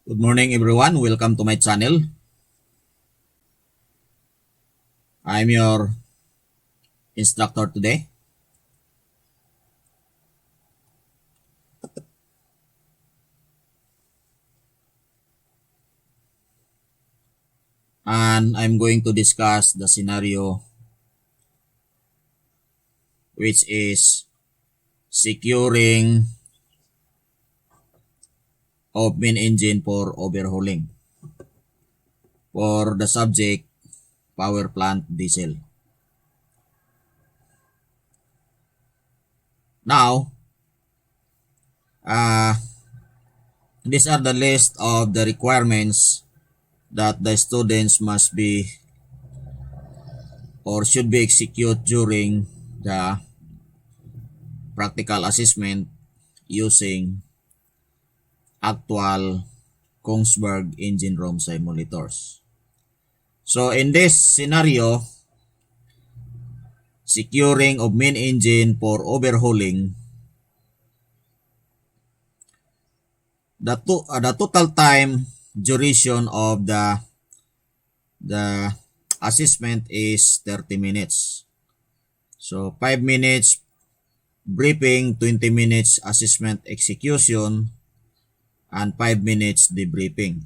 Good morning everyone, welcome to my channel. I'm your instructor today. And I'm going to discuss the scenario which is securing of main engine for overhauling for the subject power plant diesel. Now, uh, these are the list of the requirements that the students must be or should be executed during the practical assessment using actual Kongsberg engine room simulators. So in this scenario, securing of main engine for overhauling, the total time duration of the assessment is 30 minutes. So 5 minutes briefing, 20 minutes assessment execution, and 5 minutes debriefing.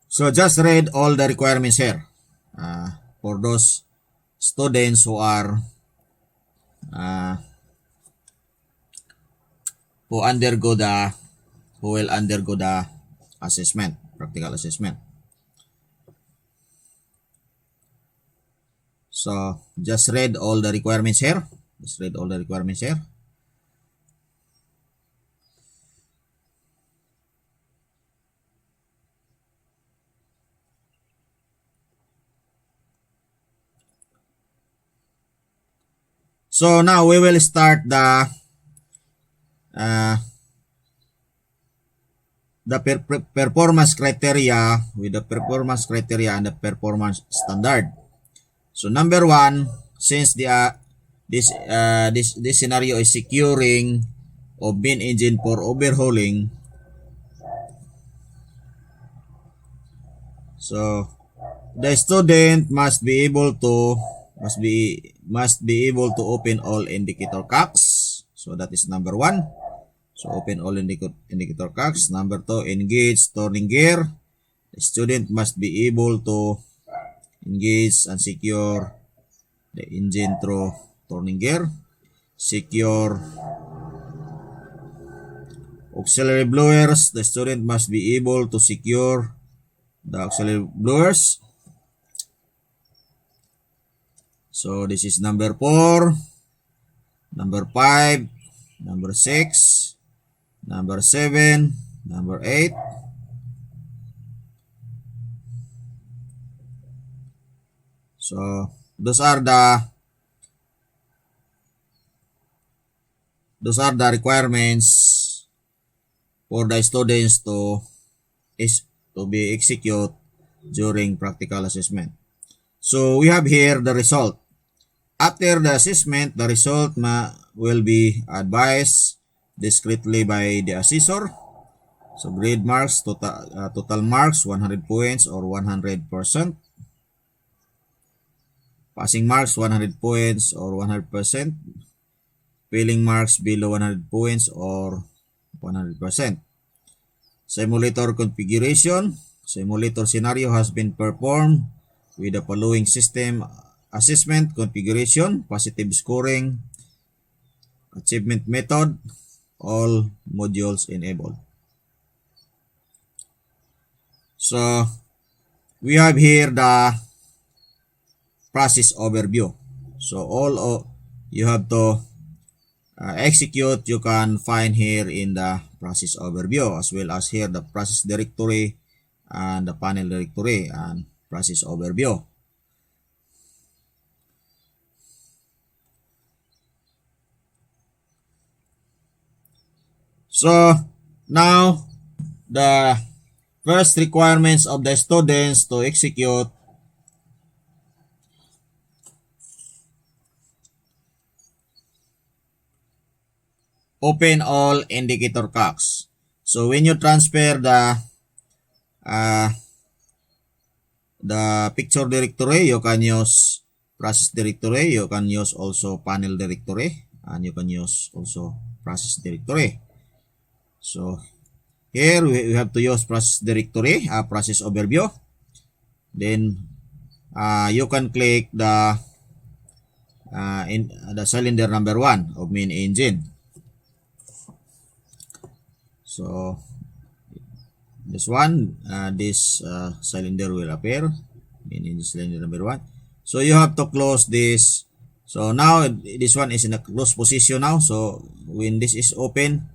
So just read all the requirements here for those students who are uh, who will undergo the assessment, practical assessment. So just read all the requirements here. Just read all the requirements here. So now we will start uh, the performance criteria with the performance criteria and the performance standard. So number one, since this scenario is securing of main engine for overhauling, so the student must be able to open all indicator cocks. So that is number one. So open all indicator cocks. Number two, engage turning gear. The student must be able to engage and secure the engine through turning gear. Secure auxiliary blowers. The student must be able to secure the auxiliary blowers. So this is number 4, number 5, number 6, number 7, number 8. So those are the requirements for the students to be execute during practical assessment. So we have here the result. After the assessment, the result will be advised discreetly by the assessor. So grade marks, total marks, 100 points or 100%. Passing marks, 100 points or 100%. Failing marks below 100 points or 100%. Simulator configuration. Simulator scenario has been performed with the following system assessment configuration, positive scoring, achievement method, all modules enabled. So we have here the process overview. So all you have to execute, you can find here in the process overview, as well as here the process directory and the panel directory and process overview. So now the first requirements of the students to execute open all indicator cocks. So when you transfer the picture directory, you can use process directory, you can use also panel directory, and you can use also process directory. So here we have to use process directory, process overview. Then you can click in the cylinder number 1 of main engine. So this one, this cylinder will appear in cylinder number 1. So you have to close this. So now this one is in a closed position now. So when this is open,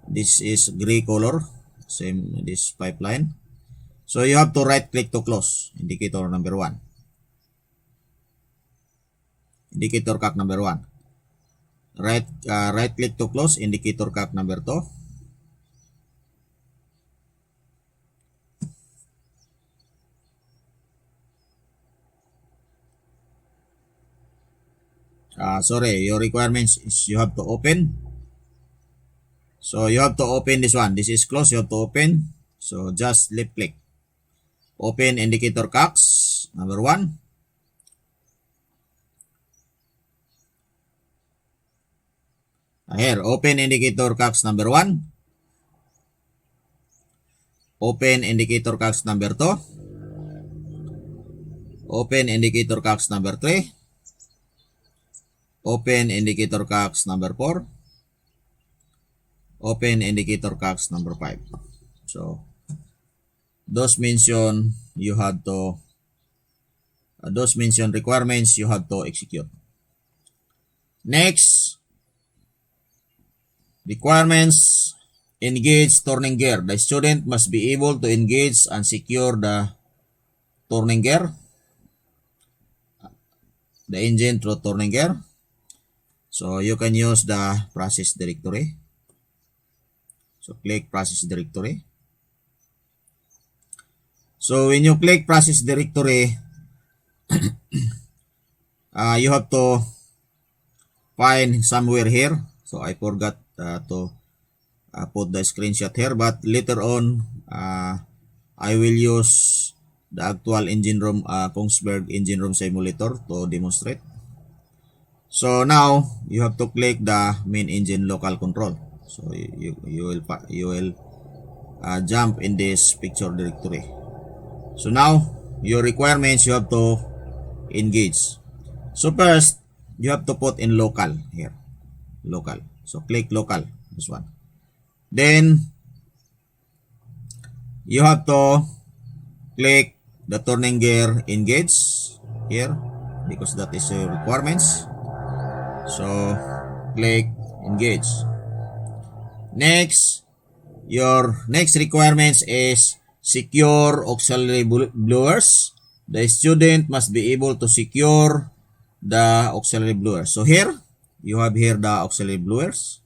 this is gray color, same this pipeline. So you have to right click to close indicator number 1. Indicator cock number 1. Right click to close indicator cock number 2. Sorry, your requirements is you have to open. So you have to open this one. This is closed, you have to open. So just left click. Open indicator cocks number 1. Here, open indicator cocks number 1. Open indicator cocks number 2. Open indicator cocks number 3. Open indicator cocks number 4. Open indicator cocks number 5. So those mention you have to those mention requirements you have to execute. Next, requirements: engage turning gear. The student must be able to engage and secure the turning gear, the engine through turning gear. So you can use the process directory. So click process directory. So when you click process directory, you have to find somewhere here. So I forgot to put the screenshot here, but later on I will use the actual engine room, Kongsberg engine room simulator to demonstrate. So now you have to click the main engine local control. So you will jump in this picture directory. So now your requirements you have to engage. So first you have to put in local here, local. So click local, this one. Then you have to click the turning gear engage here because that is your requirements. So click engage. Next, your next requirements is secure auxiliary blowers. The student must be able to secure the auxiliary blowers. So here you have here the auxiliary blowers.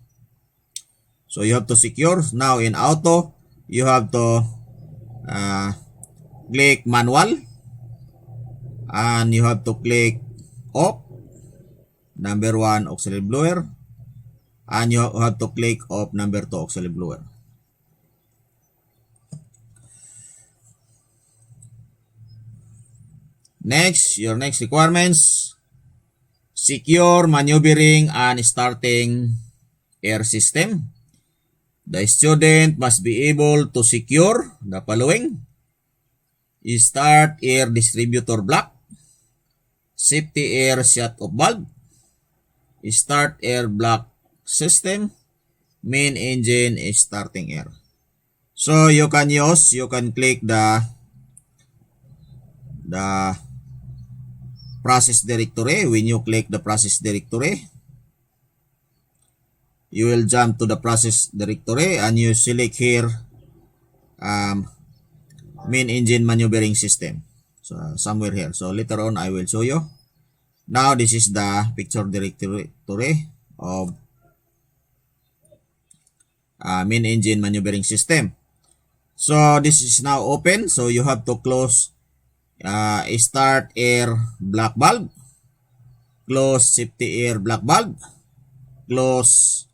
So you have to secure. Now in auto, you have to click manual and you have to click off number 1 auxiliary blower, and you have to click off number 2 auxiliary blower. Next, your next requirements: secure maneuvering and starting air system. The student must be able to secure the following: start air distributor block, safety air shut-off valve, start air block system, main engine starting air. So you can click the process directory. When you click the process directory, you will jump to the process directory and you select here main engine maneuvering system. So somewhere here. So later on I will show you. Now this is the picture directory of main engine maneuvering system. So this is now open. So you have to close start air block valve, close safety air block valve, close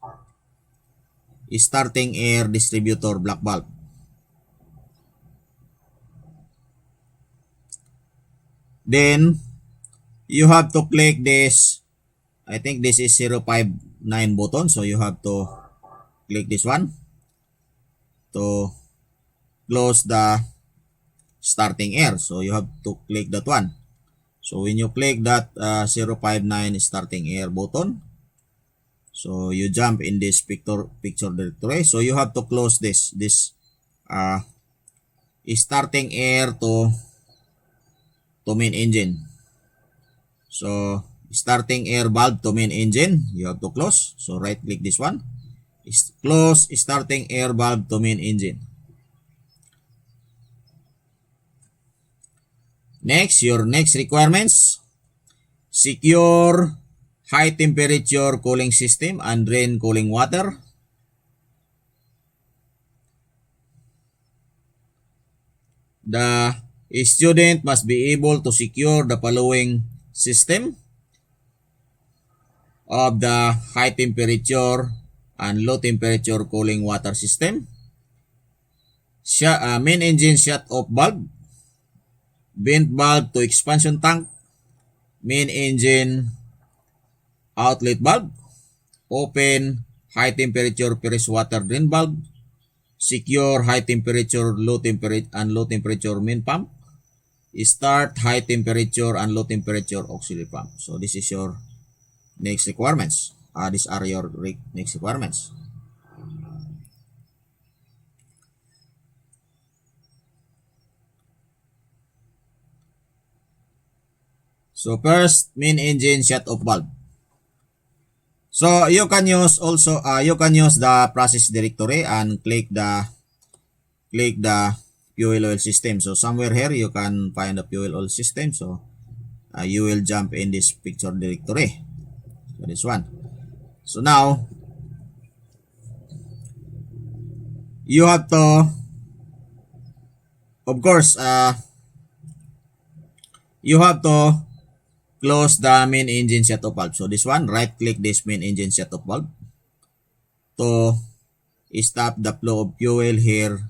starting air distributor black bulb. Then you have to click this. I think this is 059 button, so you have to click this one to close the starting air. So you have to click that one. So when you click that 059 starting air button, so you jump in this picture directory. So you have to close this starting air to main engine. So starting air valve to main engine, you have to close. So right click this one, close starting air valve to main engine. Next, your next requirements: secure high temperature cooling system and drain cooling water. The student must be able to secure the following system of the high temperature and low temperature cooling water system. Main engine shut off valve, vent valve to expansion tank, main engine outlet valve, open high temperature press water drain valve, secure high temperature, low temperature main pump, start high temperature and low temperature auxiliary pump. So this is your next requirements. These are your next requirements. So first, main engine shut off valve. So you can use also the process directory and click the fuel oil system. So somewhere here you can find the fuel oil system. So you will jump in this picture directory. So this one. So now you have to, of course, you have to close the main engine shut-off valve. So this one, right click this main engine shut-off valve to stop the flow of fuel here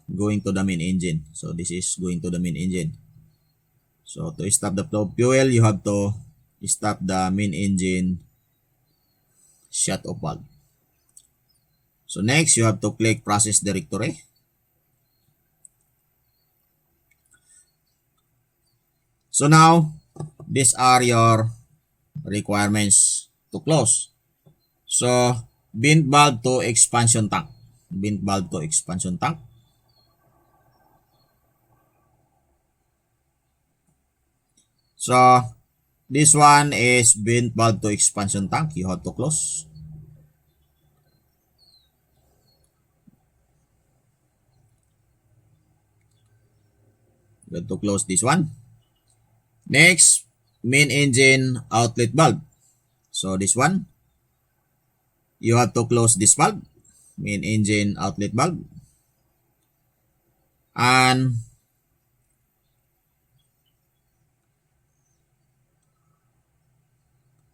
going to the main engine. So this is going to the main engine. So to stop the flow of fuel, you have to stop the main engine shut-off valve. So next, you have to click process directory. So now, these are your requirements to close. So vent valve to expansion tank. Vent valve to expansion tank. So this one is vent valve to expansion tank. You have to close. You have to close this one. Next, main engine outlet valve. So this one, you have to close this valve, main engine outlet valve. And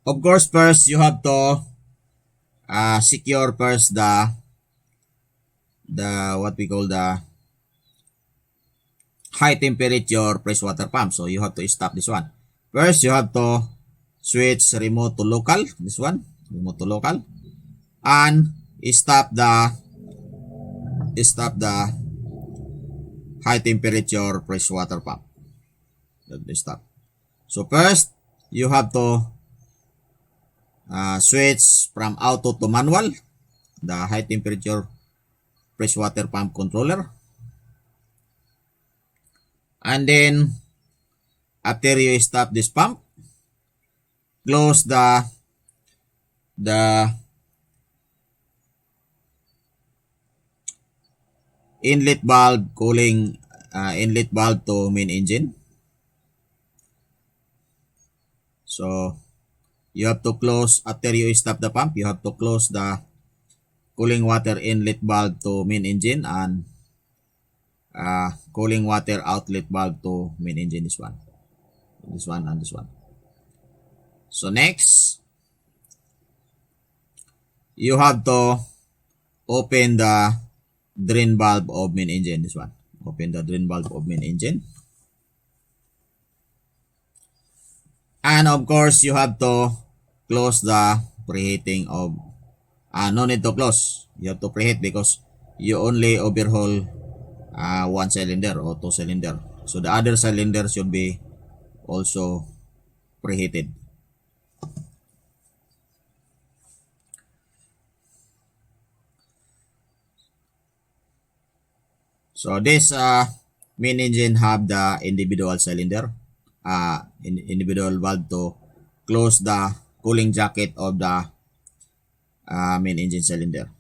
of course, first you have to secure first the what we call the high temperature press water pump. So you have to stop this one. First, you have to switch remote to local. This one, remote to local, and stop the high temperature press water pump. Stop. So first, you have to switch from auto to manual, the high temperature press water pump controller. And then after you stop this pump, close the inlet valve cooling inlet valve to main engine. So you have to close, after you stop the pump, you have to close the cooling water inlet valve to main engine and cooling water outlet valve to main engine. This one and this one. So next, you have to open the drain valve of main engine. This one. Open the drain valve of main engine. And of course, you have to close the preheating of, no need to close. You have to preheat because you only overhaul one cylinder or two cylinder. So the other cylinder should be also preheated. So this main engine have the individual cylinder, individual valve to close the cooling jacket of the main engine cylinder.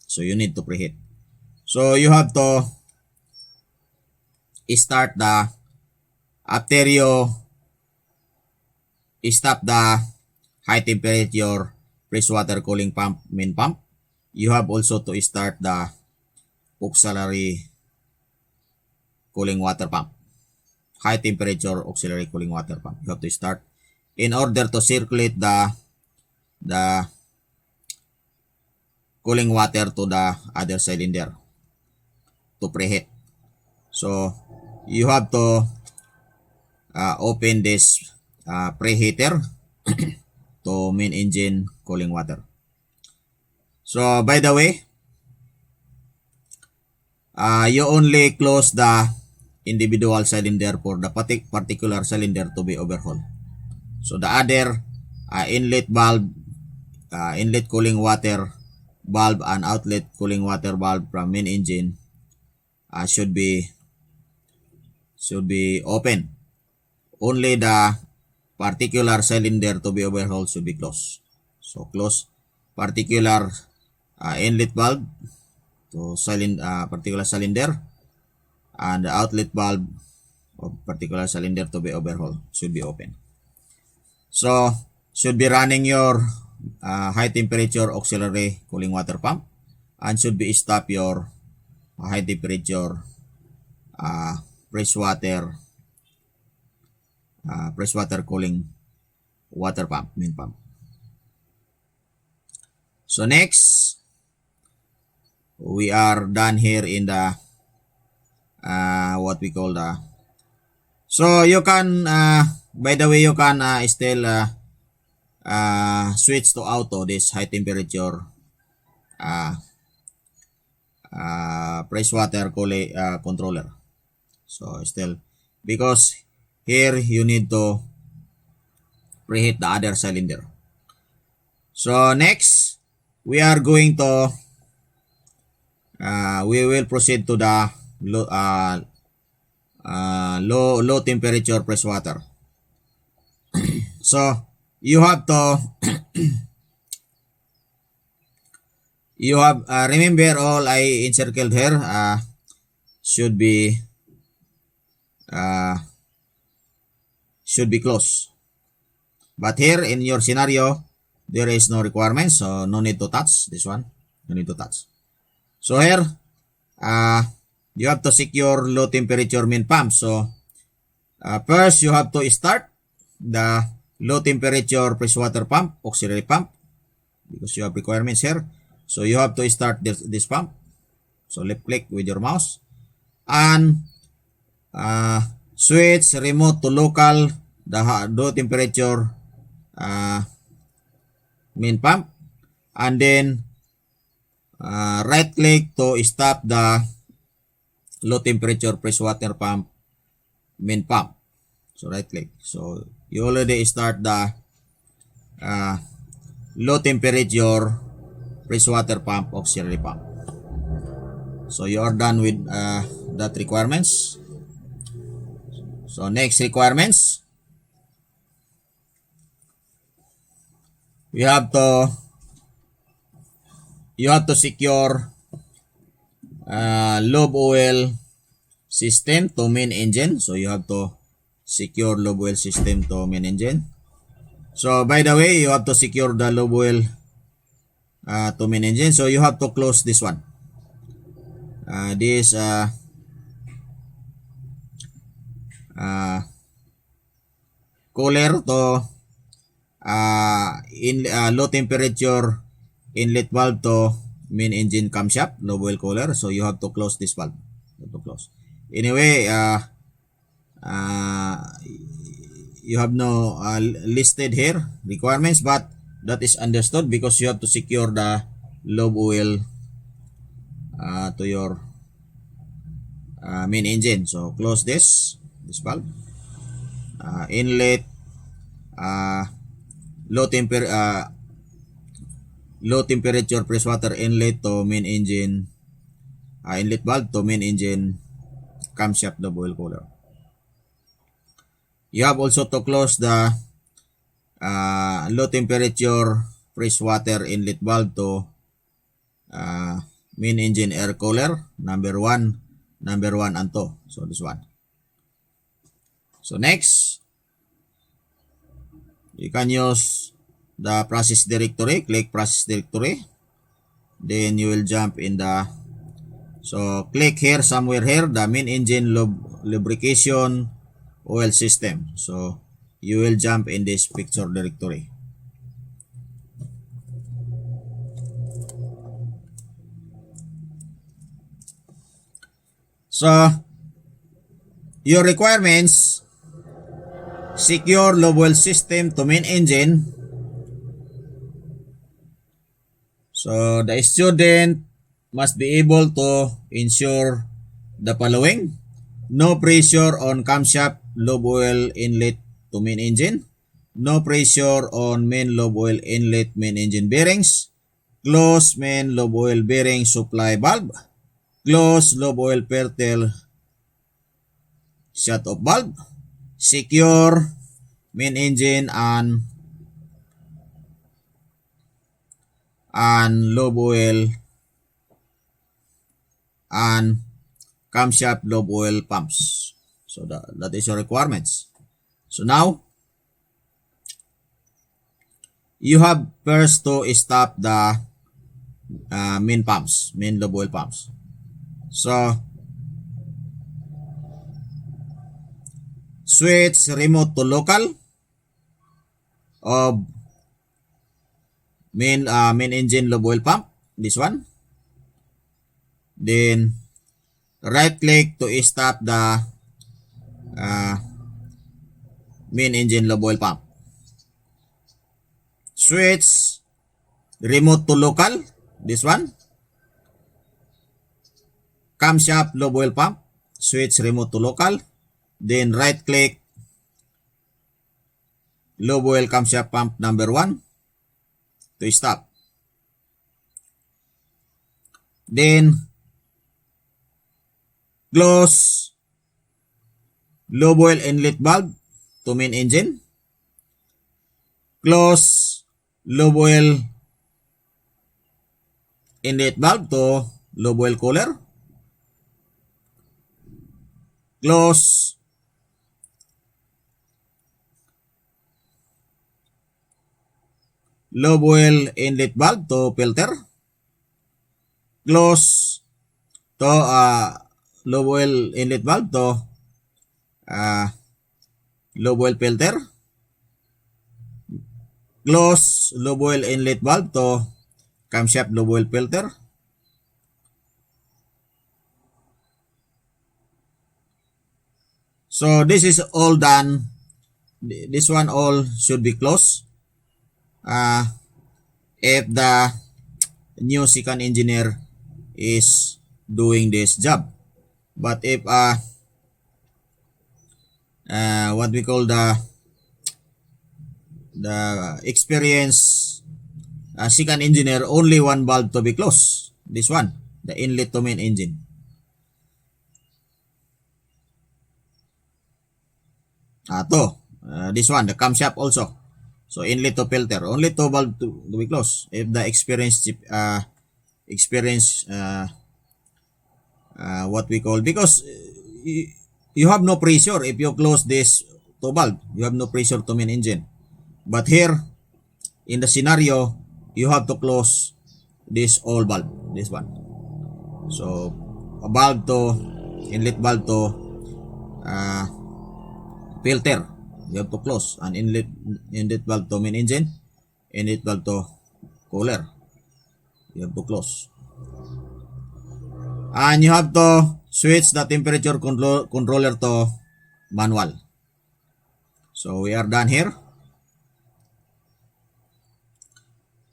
So you need to preheat. So you have to start the, after you stop the high temperature freshwater cooling pump, main pump, you have also to start the auxiliary cooling water pump, high temperature auxiliary cooling water pump. You have to start in order to circulate the cooling water to the other cylinder to preheat. So you have to open this preheater to main engine cooling water. So by the way, you only close the individual cylinder for the particular cylinder to be overhauled. So the other inlet valve, inlet cooling water valve and outlet cooling water valve from main engine should be open. Only the particular cylinder to be overhauled should be closed. So close particular inlet valve to particular cylinder, and the outlet valve of particular cylinder to be overhauled should be open. So should be running your high temperature auxiliary cooling water pump, and should be stop your high temperature freshwater cooling water pump, main pump. So next, we are done here in the what we call the, so you can by the way, you can still switch to auto this high temperature freshwater cooling controller. So still, because here you need to preheat the other cylinder. So next, we are going to we will proceed to the low temperature freshwater. So you have to you have remember all I encircled here should be closed. But here in your scenario, there is no requirement, so no need to touch this one. No need to touch. So here, you have to secure low temperature main pump. So first, you have to start the low temperature freshwater pump, auxiliary pump, because you have requirements here. So you have to start this pump. So left click with your mouse and switch remote to local the low temperature main pump, and then right click to stop the low temperature freshwater pump main pump. So right click. So you already start the low temperature freshwater pump auxiliary pump. So you are done with that requirements. So next requirements, you have to secure lube oil system to main engine. So you have to secure lube oil system to main engine. So by the way, you have to secure the lube oil to main engine. So you have to close this one. This cooler to in low temperature inlet valve to main engine camshaft lobe oil cooler. So you have to close this valve. You have to close. Anyway, you have no listed here requirements, but that is understood because you have to secure the lobe oil to your main engine. So close this valve. Inlet low temperature press water inlet to main engine, inlet valve to main engine camshaft lobe oil cooler. You have also to close the low temperature press water inlet valve to main engine air cooler number 1 and 2. So this one. So next, you can use the process directory. Click process directory, then you will jump in the, so click here, somewhere here, the main engine lubrication oil system. So you will jump in this picture directory. So your requirements: secure lobe oil system to main engine. So the student must be able to ensure the following: no pressure on camshaft lobe oil inlet to main engine, no pressure on main lobe oil inlet main engine bearings, close main lobe oil bearing supply valve, close lobe oil filter shut-off valve, secure main engine and lobe oil and camshaft lobe oil pumps. So that is your requirements. So now you have first to stop the main lobe oil pumps. So switch remote to local of main engine lobe oil pump, this one. Then right click to stop the main engine lobe oil pump. Switch remote to local, this one. Camshaft lobe oil pump, switch remote to local. Then right click lobe oil camshaft pump number 1 to stop. Then close lobe oil inlet valve to main engine, close lobe oil inlet valve to lobe oil cooler, close lobe oil inlet valve to filter, close to lobe oil inlet valve to lobe oil filter, close lobe oil inlet valve to camshaft lobe oil filter, so this is all done. This one all should be closed if the new second engineer is doing this job. But if what we call the experienced second engineer, only one valve to be closed, this one, the inlet to main engine. This one, the camshaft also. So inlet to filter, only two valve to be closed. If the experienced what we call, because you have no pressure if you close this two valve, you have no pressure to main engine. But here in the scenario, you have to close this all valve, this one. So a valve to inlet valve to filter, you have to close, an inlet valve to main engine, inlet valve to cooler, you have to close. And you have to switch the temperature controller to manual. So we are done here.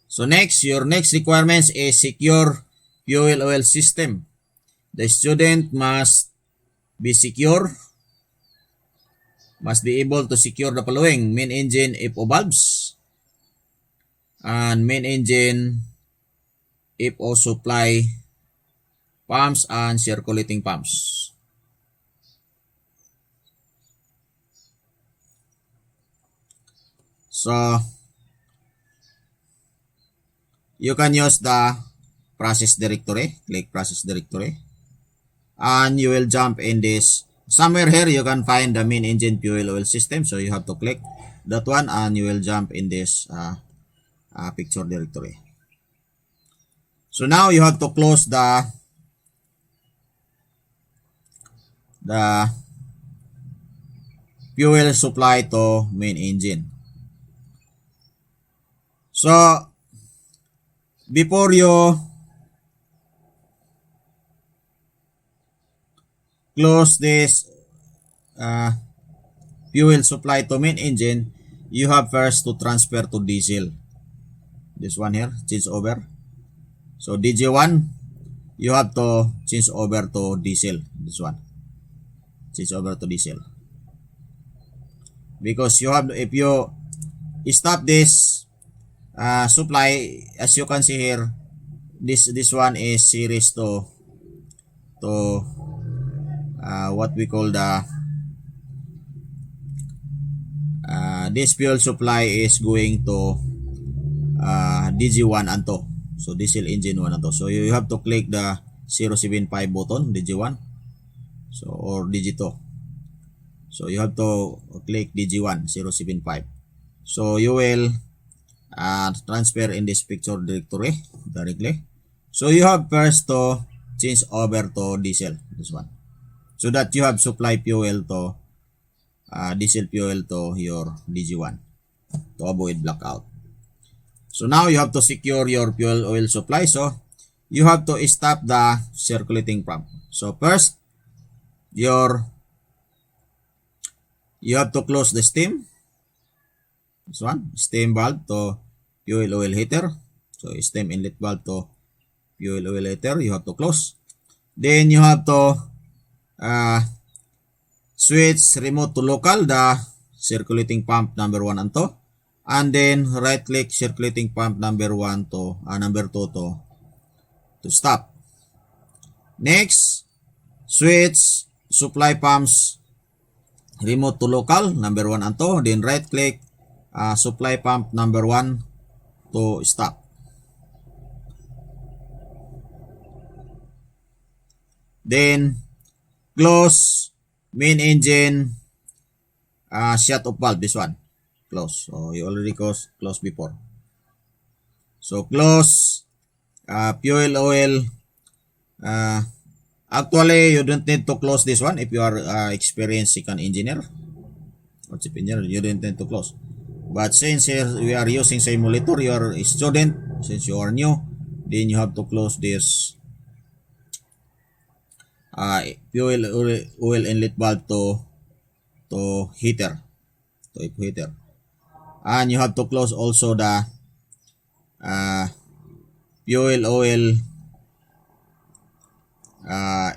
So next, your next requirements is secure fuel oil system. The student must be able to secure the following: main engine FO valves and main engine FO supply pumps and circulating pumps. So you can use the process directory, click process directory, and you will jump in this. Somewhere here you can find the main engine fuel oil system, so you have to click that one and you will jump in this picture directory. So now you have to close the fuel supply to main engine. So before you close this fuel supply to main engine, you have first to transfer to diesel. This one here, change over. So DG1, you have to change over to diesel. This one, change over to diesel. Because you have, if you stop this supply, as you can see here, this one is series to what we call the this fuel supply is going to DG1 and 2. So diesel engine 1 and 2. So you have to click the 075 button, DG1, so or DG2. So you have to click DG1 075. So you will transfer in this picture directory directly. So you have first to change over to diesel, this one, so that you have supply fuel to diesel fuel to your DG1 to avoid blackout. So now you have to secure your fuel oil supply. So you have to stop the circulating pump. So first, you have to close the steam. This one, steam valve to fuel oil heater. So steam inlet valve to fuel oil heater, you have to close. Then you have to switch remote to local the circulating pump number 1 and 2. And then right click circulating pump number 1 to number 2 to stop. Next, switch supply pumps remote to local number 1 and 2. Then right click supply pump number 1 to stop. Then close main engine shut off valve, this one, close. So you already close before. So close fuel oil. Actually you don't need to close this one if you are experienced second engineer or chief engineer, you don't need to close. But since here we are using simulator, you are a student, since you are new, then you have to close this fuel oil inlet valve to heater, and you have to close also the fuel oil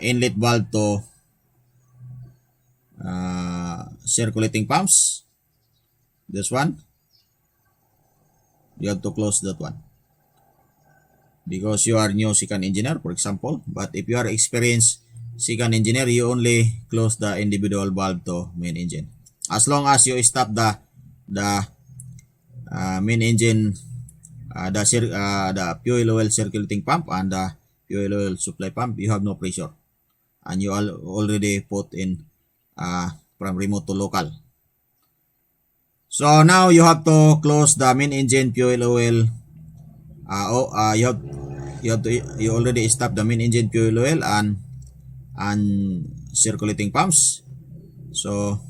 inlet valve to circulating pumps, this one, you have to close that one because you are new second engineer, for example. But if you are experienced second engineer, you only close the individual valve to main engine. As long as you stop the main engine, the fuel oil circulating pump and the fuel oil supply pump, you have no pressure, and you already put in from remote to local. So now you have to close the main engine fuel oil. You already stopped the main engine fuel oil and circulating pumps. So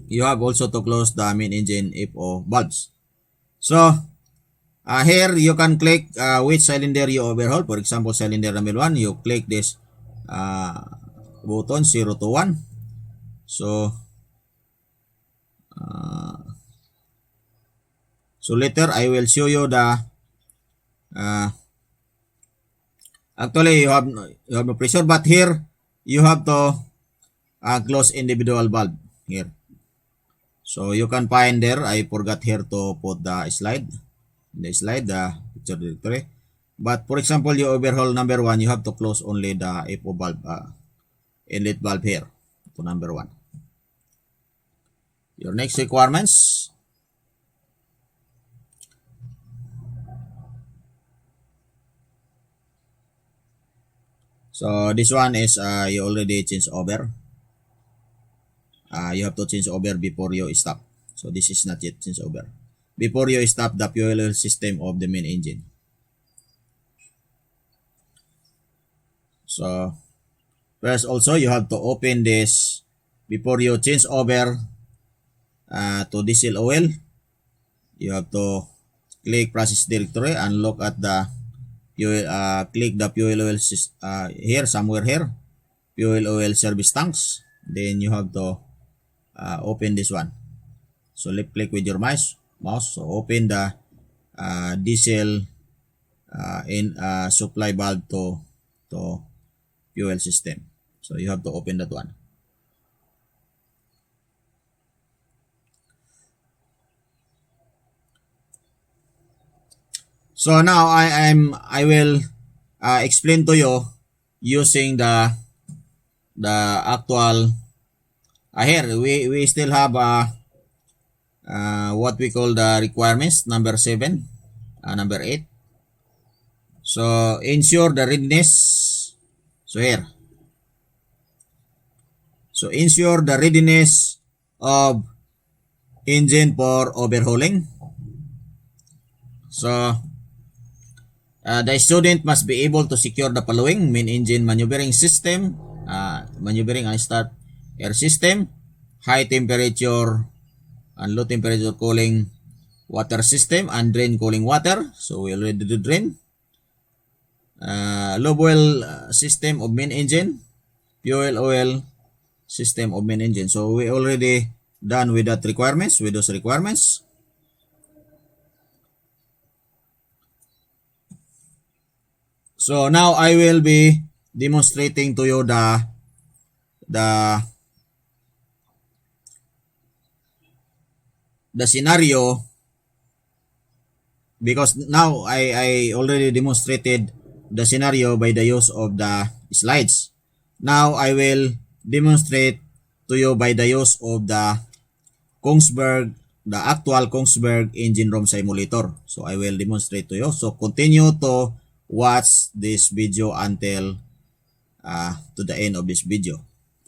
you have also to close the main engine FO valves. So Here you can click which cylinder you overhaul. For example, cylinder number 1, you click this button 0 to 1. So later I will show you the actually you have no pressure, but here you have to close individual valve here. So you can find there, I forgot here to put the slide, the picture directory. But for example, you overhaul number 1, you have to close only the FO valve, inlet valve here to number 1. Your next requirements. So this one is you already change over. You have to change over before you stop. So this is not yet change over. Before you stop the fuel oil system of the main engine. So first also you have to open this before you change over to diesel oil. You have to click process directory and look at the fuel, click the fuel oil here, somewhere here, fuel oil service tanks. Then you have to open this one. So left click with your mouse. So open the diesel in supply valve to fuel system. So you have to open that one. So now I will explain to you using the actual here we still have what we call the requirements number 7, number 8. So ensure the readiness. So here. So ensure the readiness of engine for overhauling. So the student must be able to secure the following: main engine maneuvering system, maneuvering and start air system, high temperature and low temperature cooling water system, and drain cooling water. So we already do drain. Low boil system of main engine, fuel oil system of main engine. So we already done with that requirements, with those requirements. So now I will be demonstrating to you the scenario, because now I already demonstrated the scenario by the use of the slides. Now I will demonstrate to you by the use of the Kongsberg, the actual Kongsberg engine room simulator. So I will demonstrate to you. So continue to watch this video until to the end of this video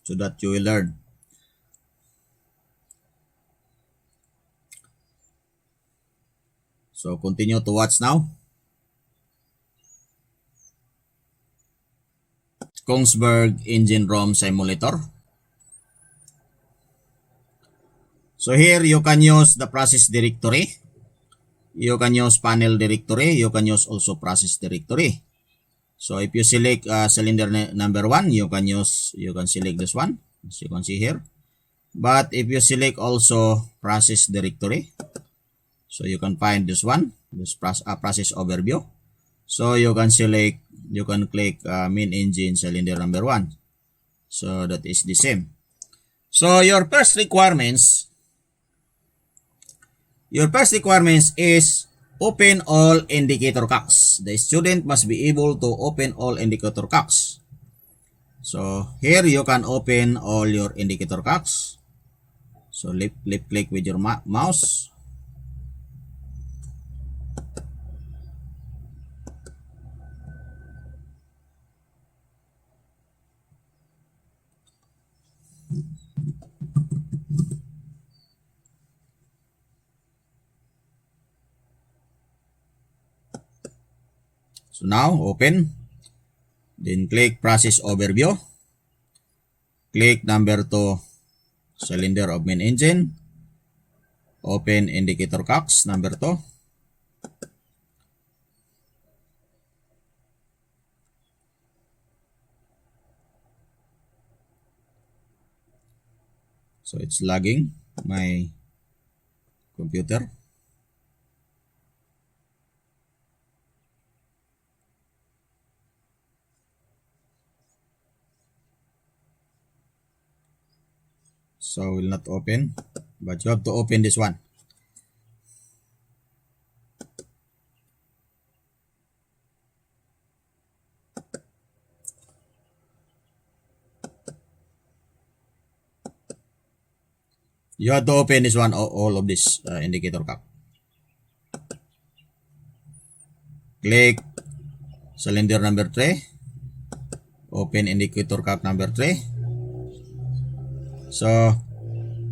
so that you will learn. So continue to watch now. Kongsberg engine room simulator. So here you can use the process directory. You can use panel directory. You can use also process directory. So if you select cylinder number 1, you can select this one, as you can see here. But if you select also process directory, so you can find this one, this process overview. So you can select, you can click main engine cylinder number 1. So that is the same. So your first requirements is open all indicator cocks. The student must be able to open all indicator cocks. So here you can open all your indicator cocks. So left click with your mouse. So now open, then click process overview, click number 2 cylinder of main engine, open indicator cocks number 2. So it's lagging my computer. So will not open, but you have to open this one. You have to open this one, all of this indicator cap. Click cylinder number 3. Open indicator cap number 3. So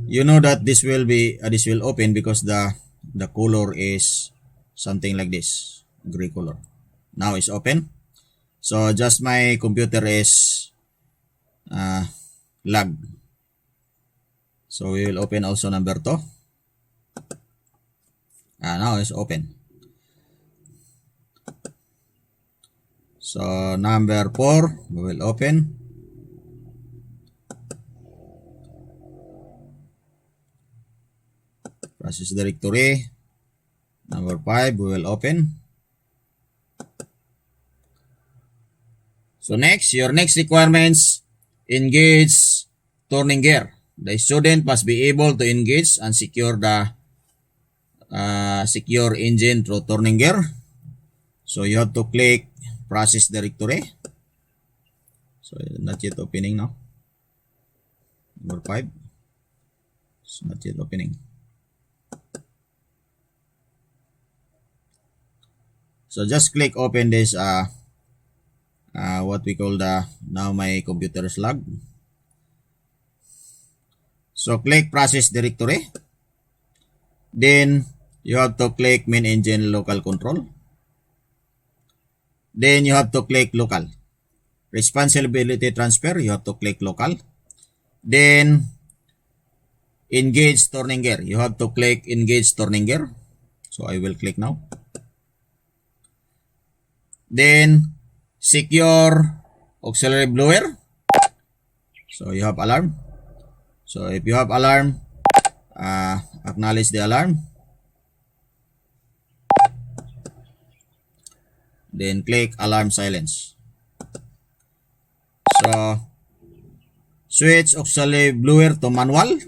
you know that this will open because the color is something like this, gray color. Now it's open. So just my computer is lag. So we will open also number 2. Now it's open. So number 4 we will open. Process directory. Number 5 we will open. So next, your next requirements, engage turning gear. The student must be able to engage and secure the secure engine through turning gear. So you have to click process directory. So not yet opening now. Number 5. It's not yet opening. So just click open this what we call now my computer is lagged. So click process directory. Then you have to click main engine local control. Then you have to click local. Responsibility transfer, you have to click local. Then engage turning gear. You have to click engage turning gear. So I will click now. Then secure auxiliary blower. So you have alarm. So if you have alarm, acknowledge the alarm. Then click alarm silence. So switch auxiliary blower to manual.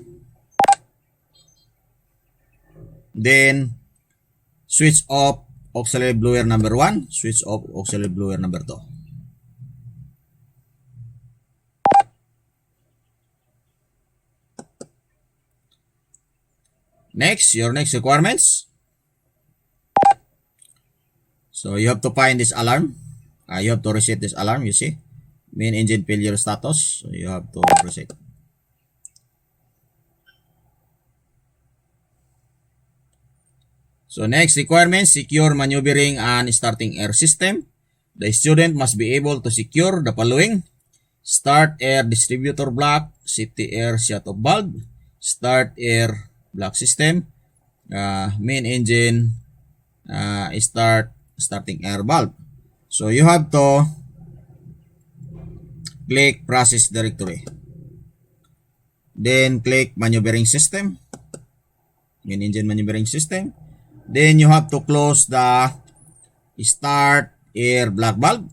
Then switch off auxiliary blower number 1, switch off auxiliary blower number 2. Next, your next requirements. So you have to find this alarm. You have to reset this alarm, you see. Main engine failure status. So you have to reset. So next requirements, secure maneuvering and starting air system. The student must be able to secure the following: start air distributor block, safety air shut-off valve, start air block system, main engine starting air valve. So you have to click process directory. Then click maneuvering system, main engine maneuvering system. Then you have to close the start air block valve.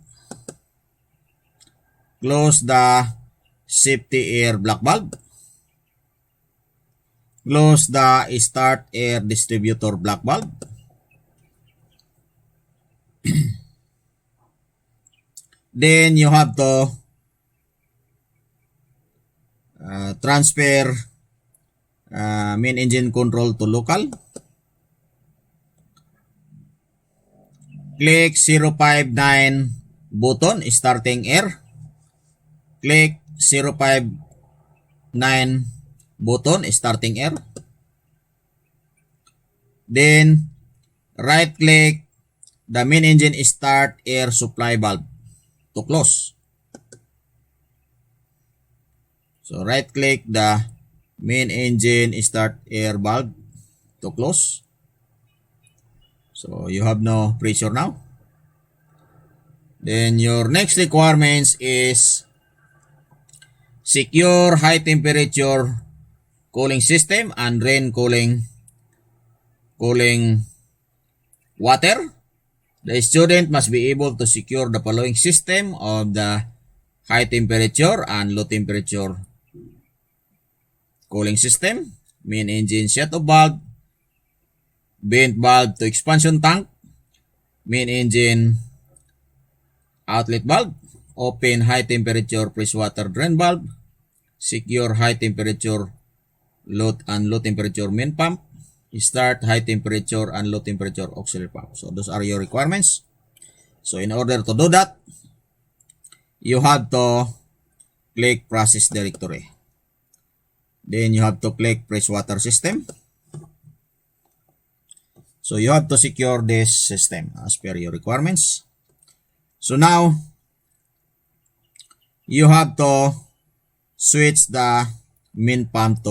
Close the safety air block valve. Close the start air distributor block valve. Then you have to transfer main engine control to local. Click 059 button starting air. Click 059 button starting air. Then right click the main engine start air supply valve to close. So right click the main engine start air valve to close. So you have no pressure now. Then your next requirements is secure high temperature cooling system and drain cooling water. The student must be able to secure the following system of the high temperature and low temperature cooling system: main engine set of valve, vent valve to expansion tank, main engine outlet valve, open high temperature press water drain valve, secure high temperature low temperature main pump, start high temperature and low temperature auxiliary pump. So those are your requirements. So in order to do that, you have to click process directory. Then you have to click press water system. So you have to secure this system as per your requirements. So now you have to switch the main pump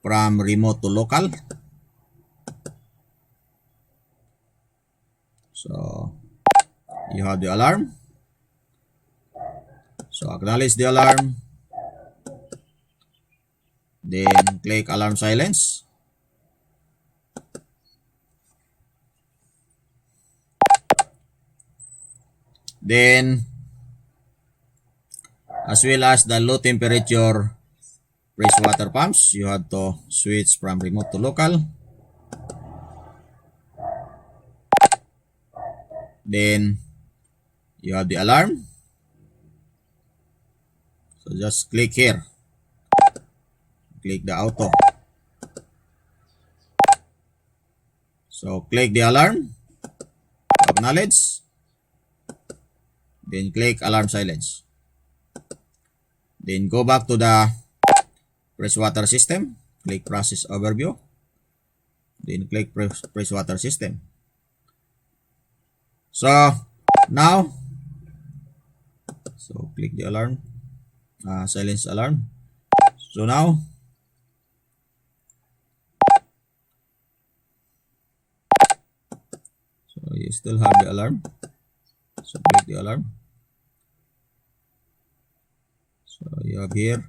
from remote to local. So you have the alarm. So acknowledge the alarm. Then click alarm silence. Then as well as the low temperature press water pumps, you have to switch from remote to local. Then you have the alarm. So just click here. Click the auto. So click the alarm. Acknowledge. Then click alarm silence. Then go back to the press water system. Click process overview. Then click press water system. So now, so click the alarm, silence alarm. So now, so you still have the alarm. So click the alarm. So you have here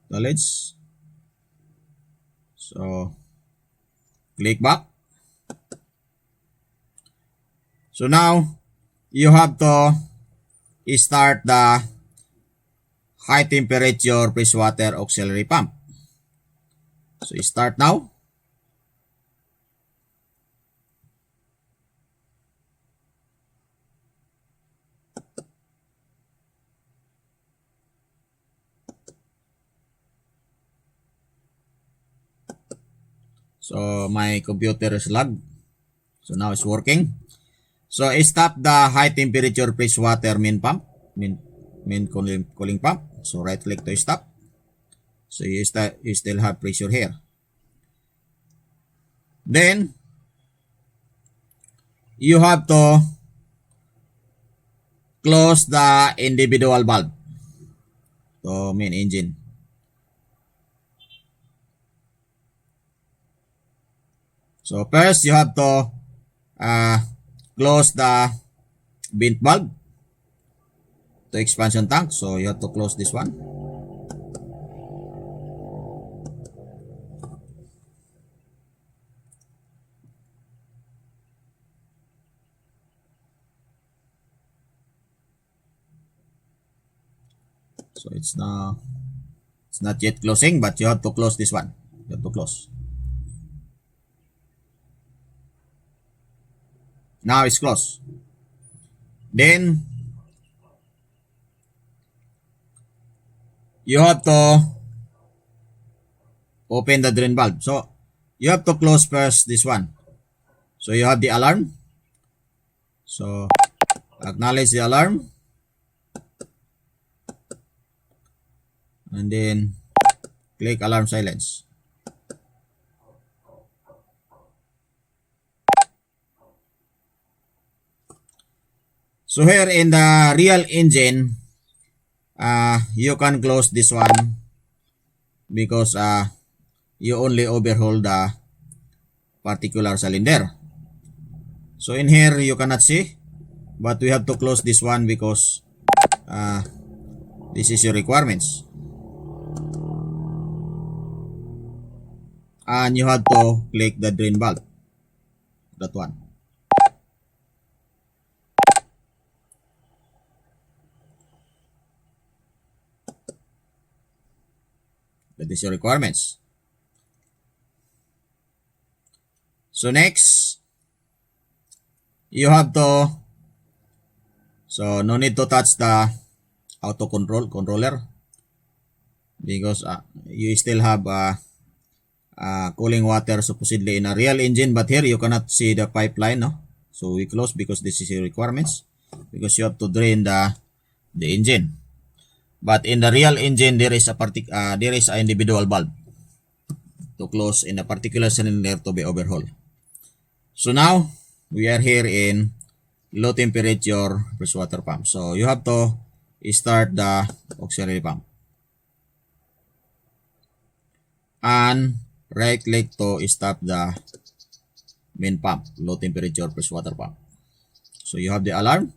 knowledge. So click back. So now you have to start the high temperature press water auxiliary pump. So start now. So my computer is lagged. So now it's working. So stop the high temperature press water main pump, main cooling pump. So right click to stop. So you still have pressure here. Then you have to close the individual valve to main engine. So first you have to close the vent valve to expansion tank. So you have to close this one. So it's not yet closing, but you have to close this one. You have to close. Now it's closed. Then you have to open the drain valve. So you have to close first this one. So you have the alarm. So acknowledge the alarm. And then click alarm silence. So here in the real engine, you can close this one because you only overhaul the particular cylinder. So in here you cannot see, but we have to close this one because this is your requirements. and you have to click the drain valve. That one. That is your requirements. So next, you have to, so no need to touch the controller because you still have cooling water supposedly in a real engine, but here you cannot see the pipeline, no? So we close because this is your requirements, because you have to drain the engine. But in the real engine, there is a individual valve to close in a particular cylinder to be overhauled. So now we are here in low temperature freshwater pump. So you have to start the auxiliary pump and right click to stop the main pump, low temperature freshwater pump. So you have the alarm.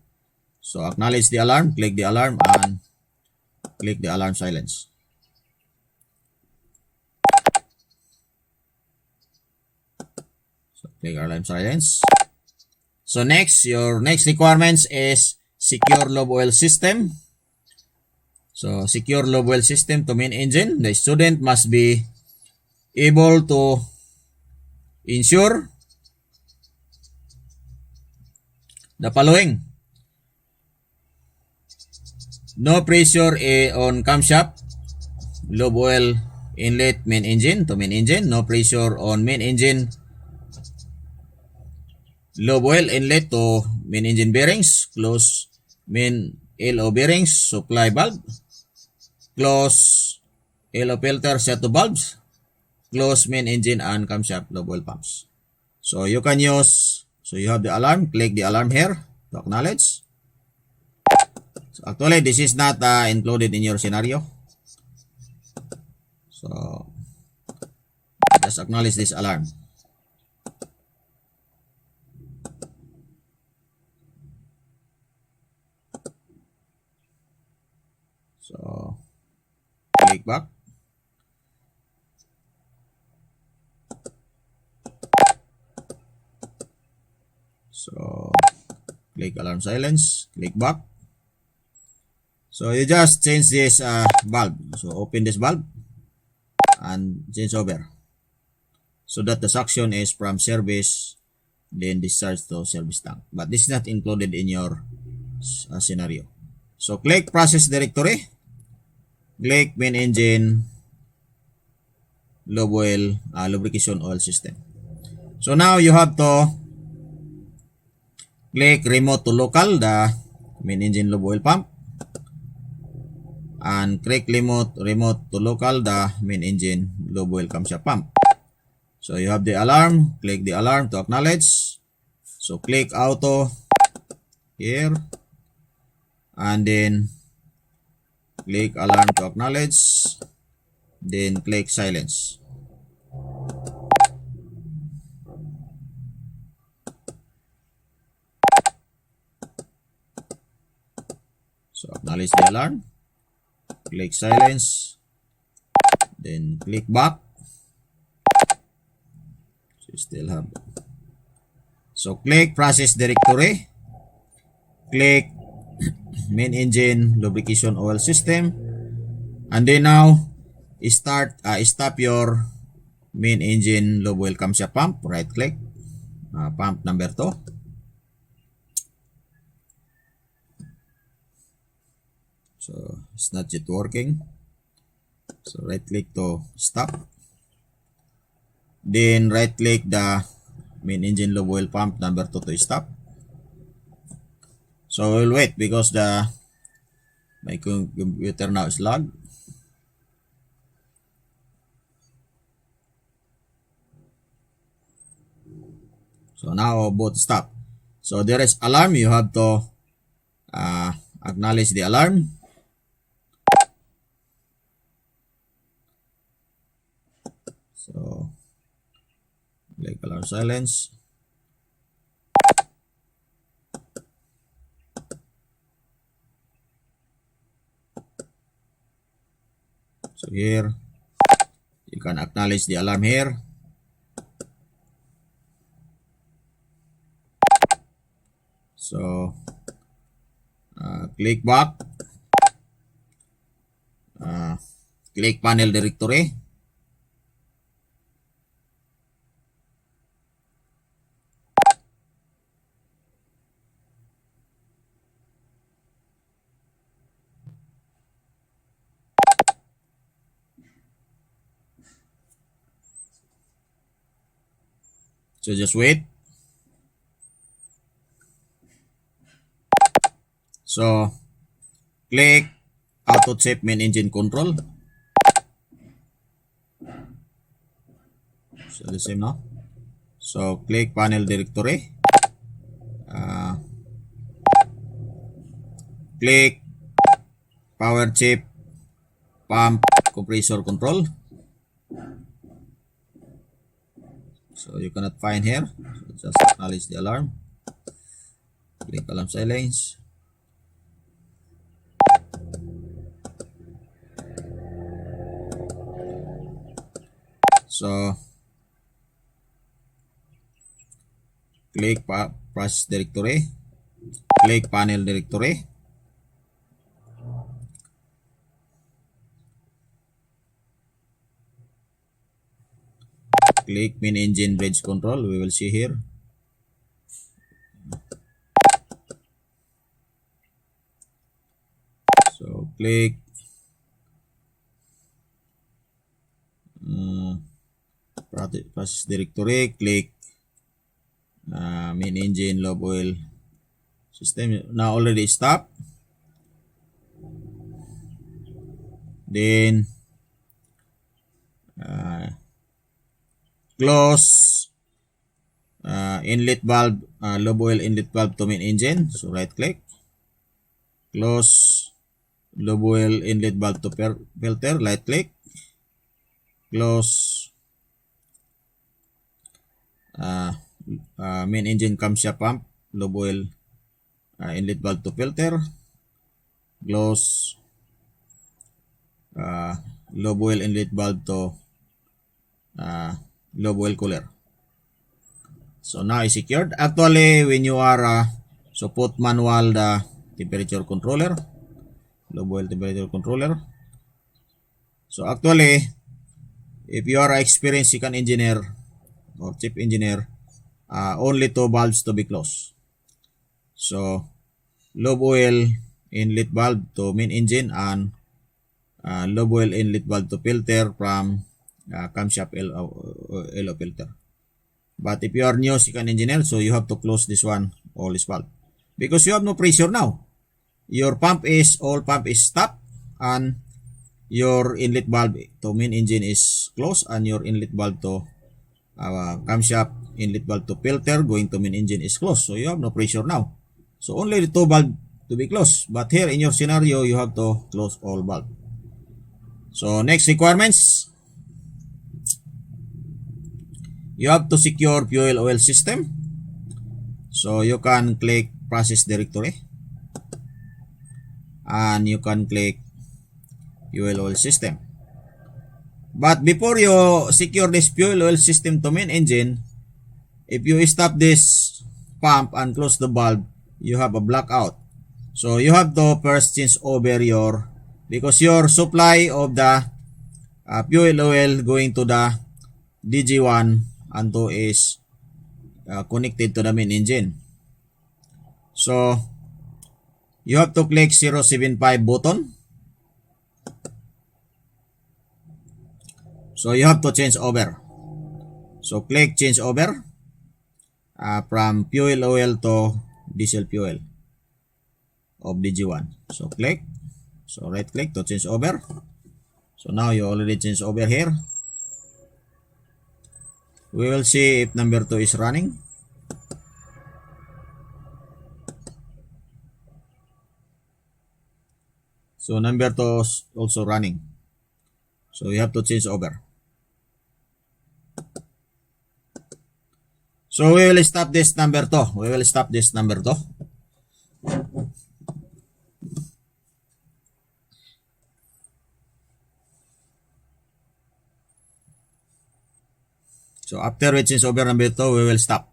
So acknowledge the alarm, click the alarm, and click the alarm silence. So click alarm silence. So next, your next requirements is secure lobe oil system. So secure lobe oil system to main engine. The student must be able to ensure the following: no pressure on camshaft, lobe oil inlet main engine to main engine, no pressure on main engine, lobe oil inlet to main engine bearings, close main LO bearings, supply valve, close LO filter set to valves, close main engine and camshaft lobe oil pumps. So you can use, so you have the alarm, click the alarm here to acknowledge. So actually this is not included in your scenario. So just acknowledge this alarm. So click back. So click alarm silence, click back. So you just change this valve. So open this valve and change over so that the suction is from service then discharge to service tank. But this is not included in your scenario. So click process directory, click main engine lobe oil lubrication oil system. So now you have to click remote to local the main engine lobe oil pump and click remote to local the main engine lobe oil camshaft pump. So you have the alarm, click the alarm to acknowledge. So click auto here and then click alarm to acknowledge, then click silence. So acknowledge the alarm, click silence, then click back. So you still have. So click process directory, click main engine lubrication oil system, and then now stop your main engine lobe oil camshaft pump. Right click pump number 2. So it's not yet working. So right click to stop. Then right click the main engine lobe oil pump number 2 to stop. So we'll wait because my computer now is logged. So now both stop. So there is alarm. You have to acknowledge the alarm. So click alarm silence. So here you can acknowledge the alarm here. So click back, click panel directory, so just wait. So click auto check main engine control. So the same now. So click panel directory, click power chip pump compressor control. So you cannot find here. So just acknowledge the alarm. Click alarm silence. So click process directory, click panel directory, click main engine bridge control. We will see here. So click process directory, click main engine lobe oil system. Now already stop. Then close inlet valve, lobe oil inlet valve to main engine. So right click, close lobe oil inlet valve to filter, right click, close main engine camshaft pump lobe oil inlet valve to filter, close lobe oil inlet valve to lobe oil cooler. So now is secured. Actually, when you are so put manual the temperature controller, lobe oil temperature controller. So actually, if you are experienced second engineer or chief engineer, only two valves to be closed. So lobe oil inlet valve to main engine and lobe oil inlet valve to filter from camshaft LO filter. But if you are new second engineer, so you have to close this one, all this valve, because you have no pressure now. Your pump is stopped, and your inlet valve to main engine is closed, and your inlet valve to camshaft inlet valve to filter going to main engine is closed. So you have no pressure now. So only the two valve to be closed. But here in your scenario, you have to close all valve. So next requirements, you have to secure fuel oil system. So you can click process directory and you can click fuel oil system. But before you secure this fuel oil system to main engine, if you stop this pump and close the valve, you have a blackout. So you have to first change over because your supply of the fuel oil going to the DG1 and 2 is connected to the main engine. So you have to click 075 button. So you have to change over. So click change over from fuel oil to diesel fuel of DG1. So click. So right click to change over. So now you already change over here. We will see if number 2 is running. So number 2 is also running. So you have to change over. So we will stop this number 2. We will stop this number 2. So after we change over number 2, we will stop.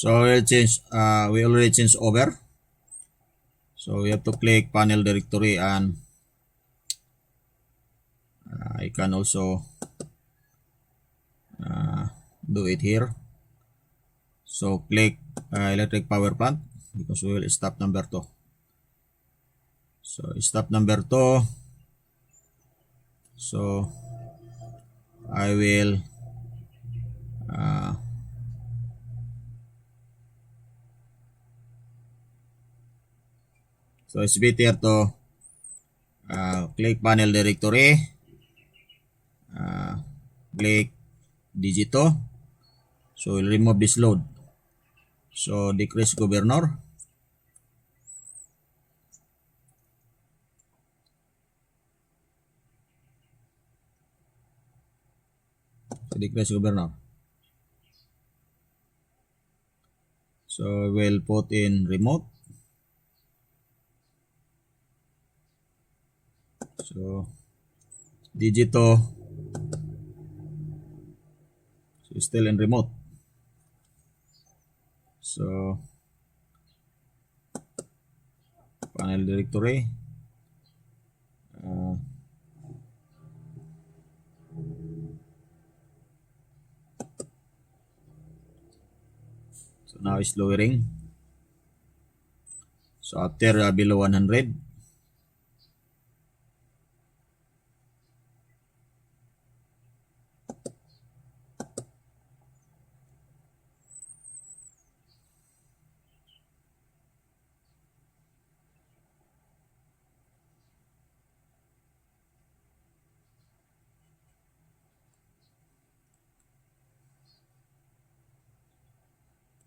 So we already changed over. So we have to click panel directory, and I can also do it here. So click electric power plant, because we will stop number 2. So stop number 2. So I will so it's better to click panel directory, click Digito. So we'll remove this load. So decrease governor. So decrease governor. So we'll put in remote. So Digito, so still in remote. So panel directory, so now it's lowering. So after below 100,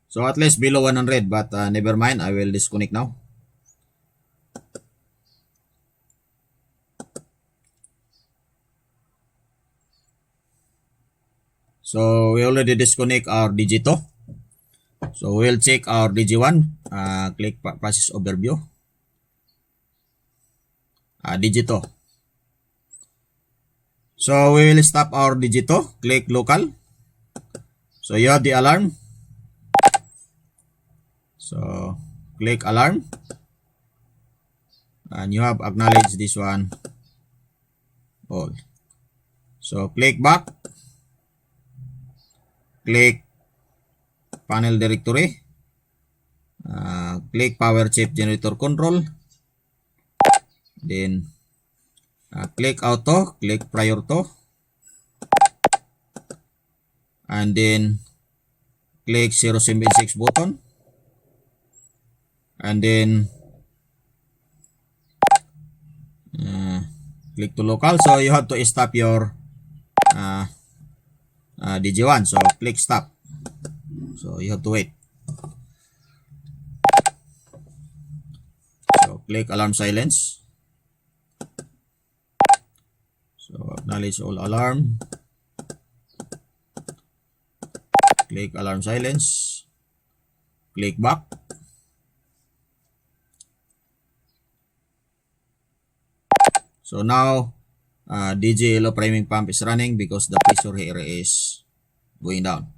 so at least below 100, but never mind, I will disconnect now. So we already disconnect our Digito. So we'll check our DG1, click process overview, Digito. So we will stop our Digito, click local. So you have the alarm. So click alarm, and you have acknowledge this one all. So click back, click panel directory, click power chip generator control, then click auto, click prior to, and then click 076 button, and then click to local. So you have to stop your DG1. So click stop. So you have to wait. So click alarm silence. So acknowledge all alarm. Click alarm silence. Click back. So now DG low priming pump is running because the pressure here is going down.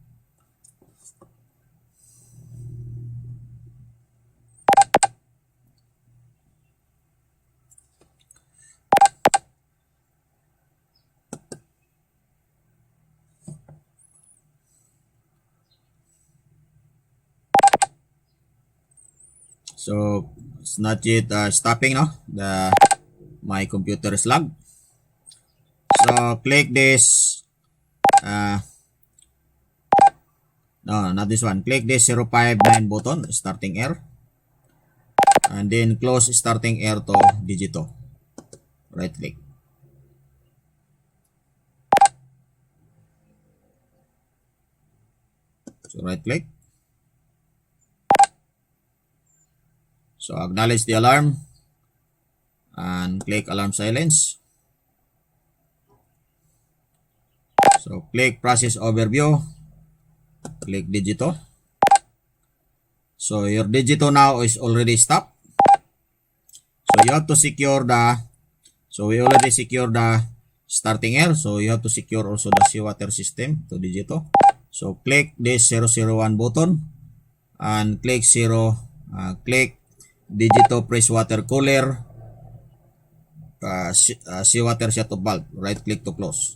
So it's not yet stopping now. My computer is lagged. So click this. No, not this one. Click this 059 button, starting air, and then close starting air to Digito. Right click. So right click. So acknowledge the alarm and click alarm silence. So click process overview, click Digito. So your Digito now is already stopped. So you have to secure we already secured the starting air. So you have to secure also the seawater system to Digito. So click this 001 button and click zero, click Digito press water cooler, seawater shut-off valve, right click to close.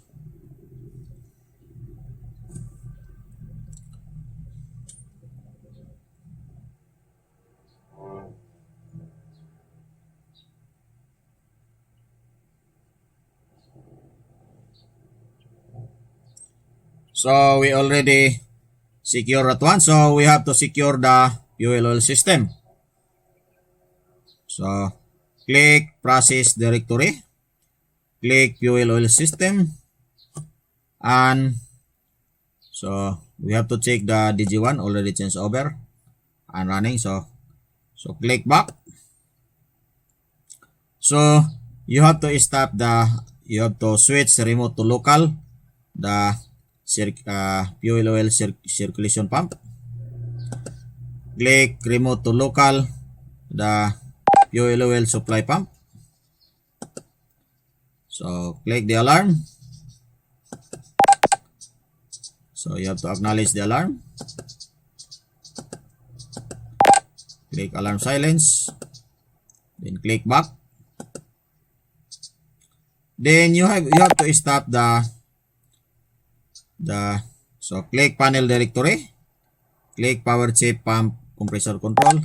So we already secure that one. So we have to secure the fuel oil system. So click process directory, click fuel oil system, and so we have to check the DG1 already changed over and running. So click back. So you have to stop you have to switch remote to local the fuel oil circulation pump. Click remote to local the fuel oil supply pump. So click the alarm. So you have to acknowledge the alarm. Click alarm silence. Then click back. Then you have to stop so click panel directory. Click power chip pump compressor control.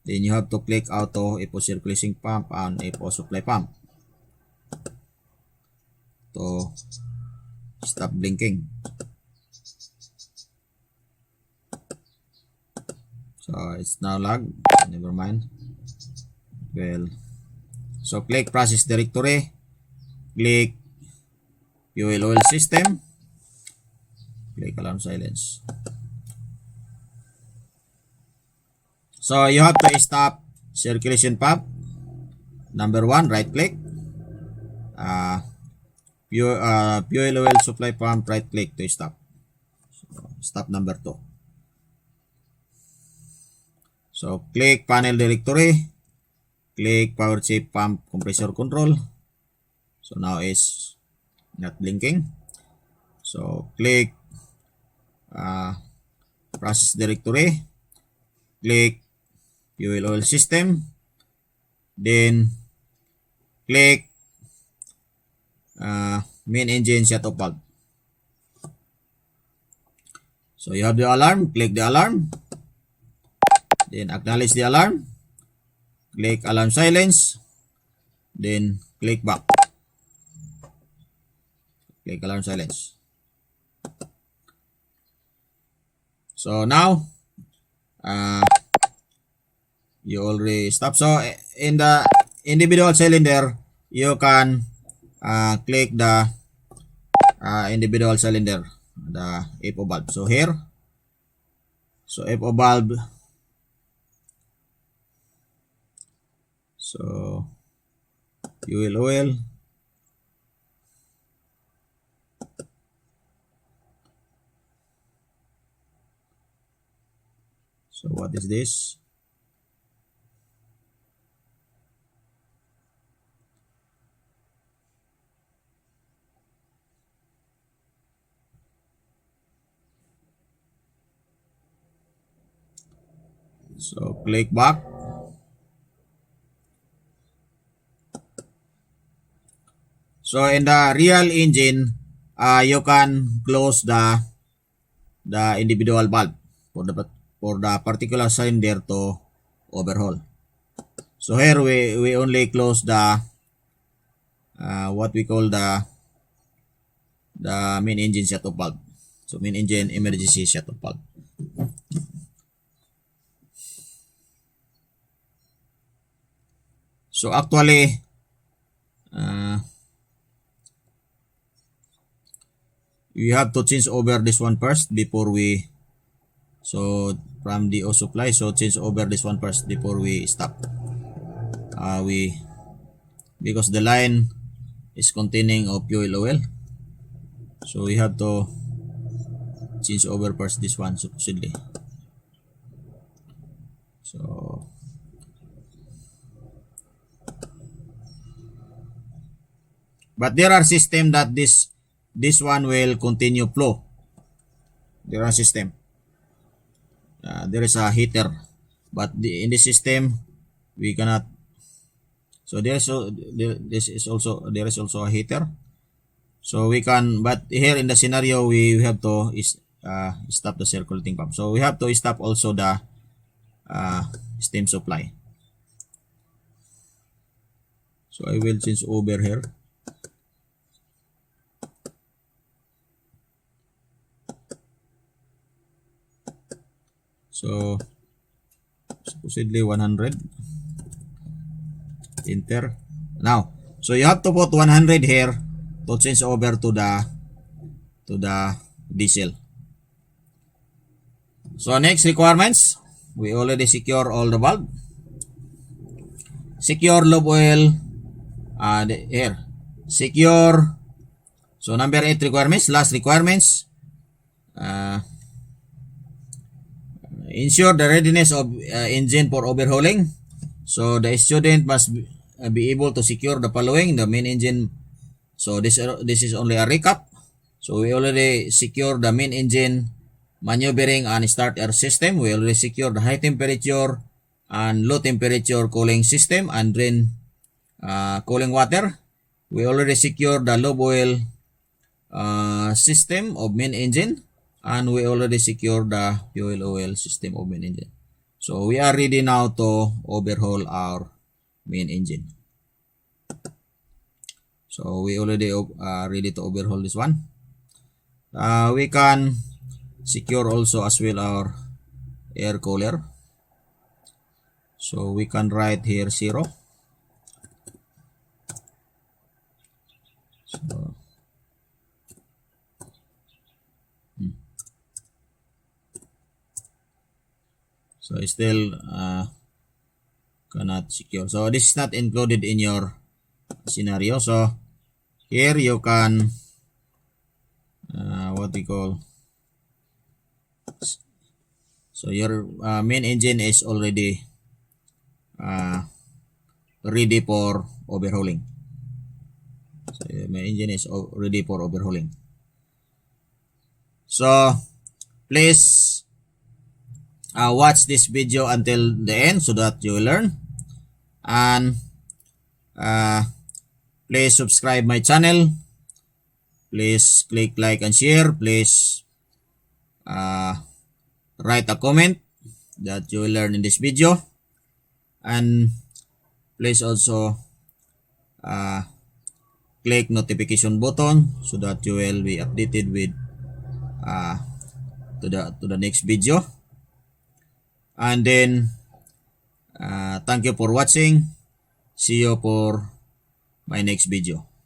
Then you have to click auto FO circulation pump and FO supply pump to stop blinking. So it's now lagged. Never mind. Well, so click process directory. Click fuel oil system. Click alarm silence. So you have to stop circulation pump. Number 1, right click. Fuel oil supply pump, right click to stop. So stop number 2. So click panel directory. Click power chip pump compressor control. So now it's not blinking. So click process directory. Click fuel oil system. Then click main engine shut-off valve. So you have the alarm. Click the alarm. Then acknowledge the alarm. Click alarm silence. Then click back. Click alarm silence. So now you already stop. So in the individual cylinder, you can click the individual cylinder, the FO valve. So here, so FO valve. So fuel oil. So what is this? So click back. So in the real engine, you can close the individual valve for the particular cylinder to overhaul. So here we only close the what we call the main engine shut-off valve. So main engine emergency shut-off valve. So actually we have to change over this one first before we, so from the O supply, so change over this one first before we stop. Because the line is containing of fuel oil, so we have to change over first this one supposedly. So but there are system that this one will continue flow. There are system. there is a heater, but in this system we cannot. So there is there is also a heater. So we can, but here in the scenario we have to stop the circulating pump. So we have to stop also the steam supply. So I will change over here. So supposedly 100. Enter. Now, so you have to put 100 here to change over to the diesel. So next requirements, we already secure all the valve. Secure lube oil. Here. Secure. So number 8 requirements. Last requirements. Ensure the readiness of engine for overhauling. So the student must be able to secure the following: the main engine. So this is only a recap. So we already secure the main engine maneuvering and starter system. We already secure the high temperature and low temperature cooling system and drain cooling water. We already secure the lube oil system of main engine, and we already secure the fuel oil system of main engine. So we are ready now to overhaul our main engine. So we already ready to overhaul this one. We can secure also as well our air cooler. So we can write here 0. So still cannot secure. So this is not included in your scenario. So here you can what we call. So your main engine is already ready for overhauling. So your main engine is ready for overhauling. So please watch this video until the end so that you will learn, and please subscribe my channel, please click like and share, please write a comment that you will learn in this video, and please also click notification button so that you will be updated with to the next video. And then thank you for watching. See you for my next video.